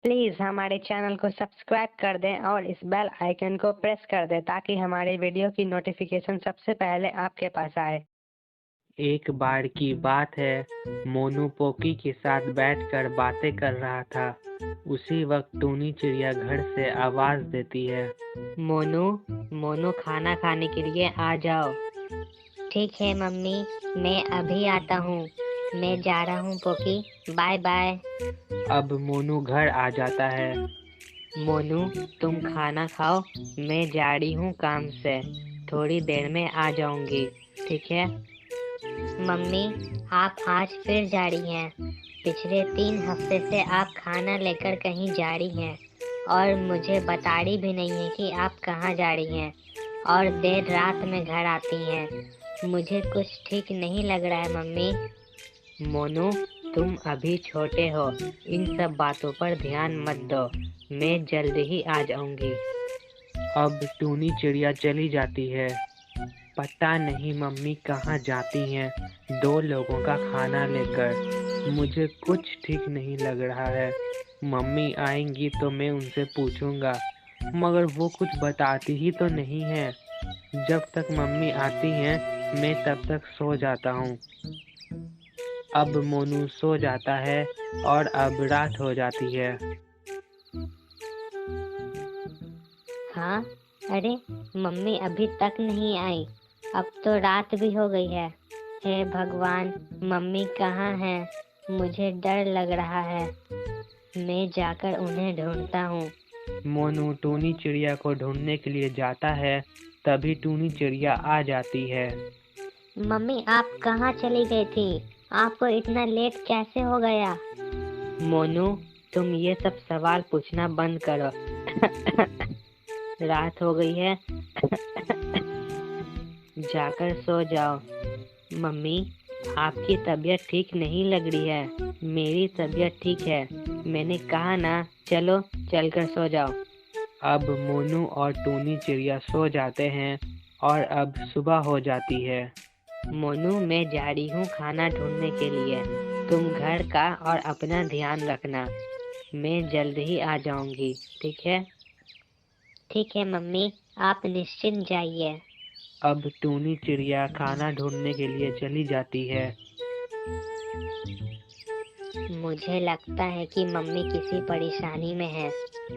Please हमारे channel को subscribe कर दें और इस बेल आइकन को प्रेस कर दें ताकि हमारे वीडियो की नोटिफिकेशन सबसे पहले आपके पास आए। एक बार की बात है, मोनू पोकी के साथ बैठकर बातें कर रहा था। उसी वक्त टूनी चिड़िया घर से आवाज देती है, मोनू, मोनू खाना खाने के लिए आ जाओ। ठीक है मम्मी, मैं अभी आता हूँ। मैं जा रहा हूँ पोकी, बाय बाय। अब मोनू घर आ जाता है। मोनू, तुम खाना खाओ, मैं जा रही हूँ काम से। थोड़ी देर में आ जाऊंगी, ठीक है? मम्मी, आप आज फिर जा रही हैं। पिछले 3 हफ्ते से आप खाना लेकर कहीं जा रही हैं और मुझे बता रही भी नहीं है कि आप कहाँ जा रही हैं और देर रात में घर आती हैं। मुझे कुछ ठीक नहीं लग रहा है मम्मी। मोनू, तुम अभी छोटे हो, इन सब बातों पर ध्यान मत दो। मैं जल्द ही आ जाऊंगी। अब टूनी चिड़िया चली जाती है। पता नहीं मम्मी कहाँ जाती हैं, 2 लोगों का खाना लेकर। मुझे कुछ ठीक नहीं लग रहा है। मम्मी आएंगी तो मैं उनसे पूछूंगा, मगर वो कुछ बताती ही तो नहीं है। जब तक मम्मी आती हैं, मैं तब तक सो जाता हूँ। अब मोनू सो जाता है और अब रात हो जाती है। हाँ, अरे मम्मी अभी तक नहीं आई। अब तो रात भी हो गई है। हे भगवान, मम्मी कहाँ है? मुझे डर लग रहा है। मैं जाकर उन्हें ढूंढता हूँ। मोनू टूनी चिड़िया को ढूंढने के लिए जाता है, तभी टूनी चिड़िया आ जाती है। मम्मी, आप कहाँ चली गई थी? आपको इतना लेट कैसे हो गया? मोनू, तुम ये सब सवाल पूछना बंद करो। रात हो गई है। जाकर सो जाओ। मम्मी, आपकी तबीयत ठीक नहीं लग रही है। मेरी तबीयत ठीक है। मैंने कहा ना, चलो चलकर सो जाओ। अब मोनू और टूनी चिड़िया सो जाते हैं और अब सुबह हो जाती है। मोनू, मैं जा रही हूँ खाना ढूंढने के लिए। तुम घर का और अपना ध्यान रखना। मैं जल्द ही आ जाऊंगी, ठीक है? ठीक है मम्मी, आप निश्चिंत जाइए। अब टूनी चिड़िया खाना ढूंढने के लिए चली जाती है। मुझे लगता है कि मम्मी किसी परेशानी में है।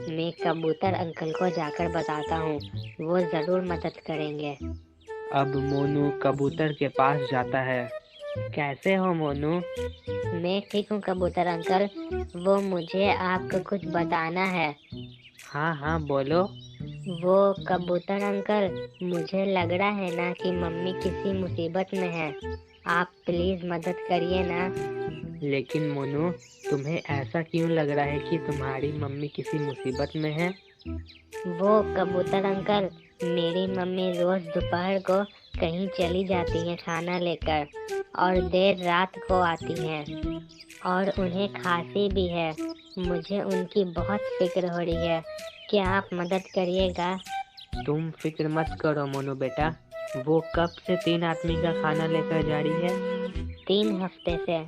मैं कबूतर अंकल को जाकर बताता हूँ, वो ज़रूर मदद करेंगे। अब मोनू कबूतर के पास जाता है। कैसे हो मोनू? मैं ठीक हूँ कबूतर अंकल, वो मुझे आपको कुछ बताना है। हाँ हाँ, बोलो। वो कबूतर अंकल, मुझे लग रहा है ना कि मम्मी किसी मुसीबत में है। आप प्लीज़ मदद करिए ना। लेकिन मोनू, तुम्हें ऐसा क्यों लग रहा है कि तुम्हारी मम्मी किसी मुसीबत में है? वो कबूतर अंकल, मेरी मम्मी रोज दोपहर को कहीं चली जाती हैं खाना लेकर और देर रात को आती हैं और उन्हें खांसी भी है। मुझे उनकी बहुत फिक्र हो रही है। क्या आप मदद करिएगा? तुम फिक्र मत करो मोनू बेटा। वो कब से 3 आदमी का खाना लेकर जा रही है? 3 हफ्ते से।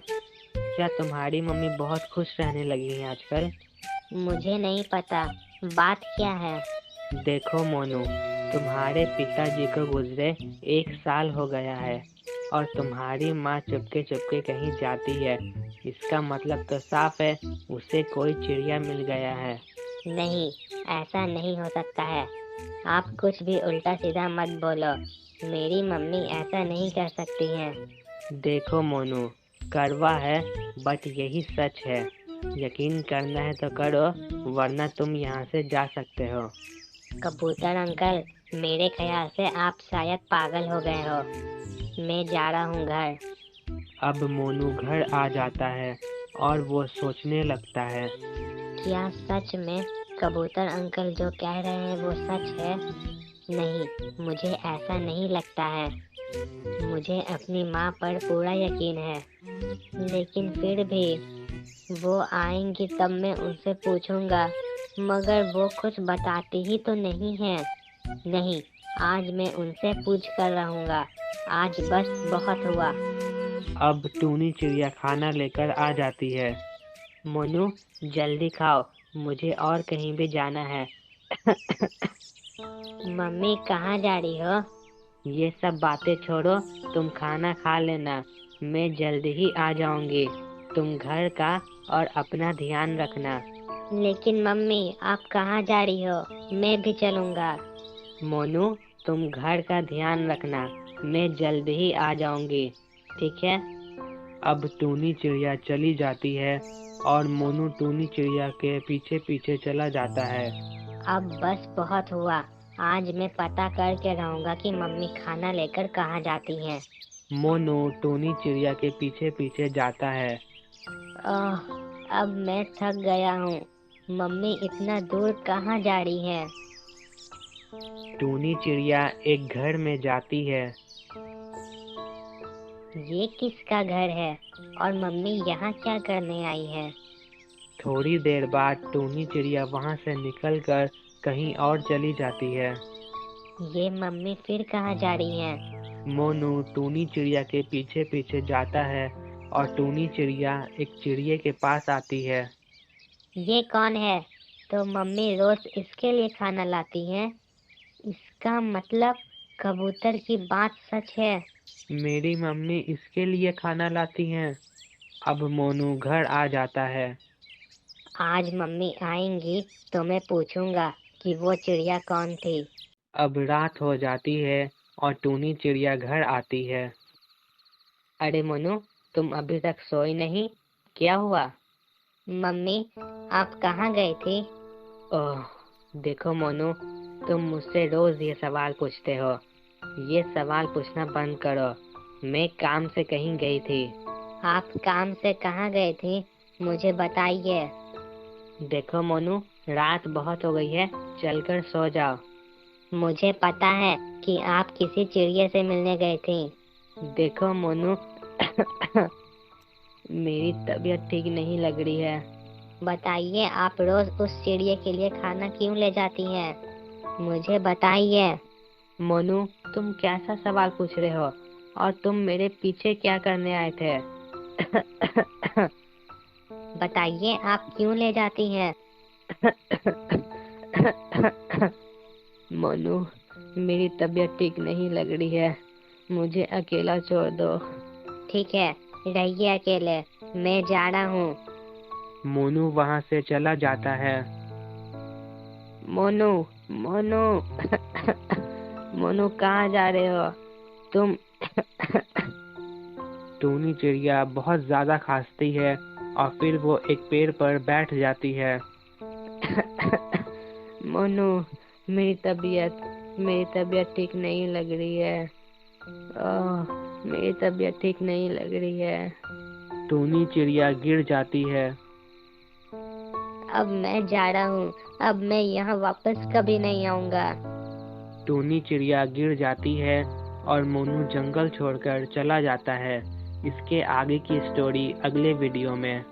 क्या तुम्हारी मम्मी बहुत खुश रहने लगी है आजकल? मुझे नहीं पता, बात क्या है? देखो मोनू, तुम्हारे पिताजी को गुजरे 1 साल हो गया है और तुम्हारी माँ चुपके चुपके कहीं जाती है। इसका मतलब तो साफ है, उसे कोई चिड़िया मिल गया है। नहीं, ऐसा नहीं हो सकता है। आप कुछ भी उल्टा सीधा मत बोलो। मेरी मम्मी ऐसा नहीं कर सकती हैं। देखो मोनू, कड़वा है बट यही सच है। यकीन करना है तो करो, वरना तुम यहाँ से जा सकते हो। कबूतर अंकल, मेरे ख्याल से आप शायद पागल हो गए हो। मैं जा रहा हूँ घर। अब मोनू घर आ जाता है और वो सोचने लगता है, क्या सच में कबूतर अंकल जो कह रहे हैं वो सच है? नहीं, मुझे ऐसा नहीं लगता है। मुझे अपनी माँ पर पूरा यकीन है, लेकिन फिर भी वो आएंगी तब मैं उनसे पूछूंगा, मगर वो कुछ बताती ही तो नहीं है। नहीं, आज मैं उनसे पूछ कर रहूंगा। आज बस बहुत हुआ। अब टूनी चिड़िया खाना लेकर आ जाती है। मोनू, जल्दी खाओ, मुझे और कहीं भी जाना है। मम्मी कहाँ जा रही हो? ये सब बातें छोड़ो, तुम खाना खा लेना, मैं जल्दी ही आ जाऊंगी। तुम घर का और अपना ध्यान रखना। लेकिन मम्मी आप कहाँ जा रही हो? मैं भी चलूँगा। मोनू, तुम घर का ध्यान रखना, मैं जल्दी ही आ जाऊंगी, ठीक है? अब टूनी चिड़िया चली जाती है और मोनू टूनी चिड़िया के पीछे पीछे चला जाता है। अब बस बहुत हुआ। आज मैं पता करके रहूँगा कि मम्मी खाना लेकर कहाँ जाती हैं। मोनू टूनी चिड़िया के पीछे पीछे जाता है। अब मैं थक गया हूँ। मम्मी इतना दूर कहाँ जा रही है? टूनी चिड़िया एक घर में जाती है। ये किसका घर है और मम्मी यहाँ क्या करने आई है? थोड़ी देर बाद टूनी चिड़िया वहाँ से निकलकर कहीं और चली जाती है। ये मम्मी फिर कहाँ जा रही है? मोनू टूनी चिड़िया के पीछे पीछे जाता है और टूनी चिड़िया एक चिड़िए के पास आती है। ये कौन है? तो मम्मी रोज इसके लिए खाना लाती हैं। इसका मतलब कबूतर की बात सच है। मेरी मम्मी इसके लिए खाना लाती हैं। अब मोनू घर आ जाता है। आज मम्मी आएंगी तो मैं पूछूंगा कि वो चिड़िया कौन थी। अब रात हो जाती है और टूनी चिड़िया घर आती है। अरे मोनू, तुम अभी तक सोई नहीं, क्या हुआ? मम्मी आप कहाँ गई थी? ओह, देखो मोनू, तुम मुझसे रोज ये सवाल पूछते हो। ये सवाल पूछना बंद करो। मैं काम से कहीं गई थी। आप काम से कहाँ गए थे? मुझे बताइए। देखो मोनू, रात बहुत हो गई है, चलकर सो जाओ। मुझे पता है कि आप किसी चिड़िया से मिलने गए थे। देखो मोनू, मेरी तबीयत ठीक नहीं लग रही है। बताइए आप रोज उस चिड़िया के लिए खाना क्यों ले जाती हैं? मुझे बताइए। मोनू, तुम कैसा सवाल पूछ रहे हो और तुम मेरे पीछे क्या करने आए थे? बताइए आप क्यों ले जाती हैं? मोनू, मेरी तबीयत ठीक नहीं लग रही है, मुझे अकेला छोड़ दो। ठीक है, रहिए अकेले, मैं जा रहा हूँ। मोनू वहाँ से चला जाता है। मोनू, मोनू, मोनू कहाँ जा रहे हो तुम? टूनी चिड़िया बहुत ज्यादा खांसती है और फिर वो एक पेड़ पर बैठ जाती है। मोनू, मेरी तबीयत ठीक नहीं लग रही है। मेरी तबीयत ठीक नहीं लग रही है। टूनी चिड़िया गिर जाती है। अब मैं जा रहा हूँ। अब मैं यहाँ वापस कभी नहीं आऊँगा। टूनी चिड़िया गिर जाती है और मोनू जंगल छोड़कर चला जाता है। इसके आगे की स्टोरी अगले वीडियो में।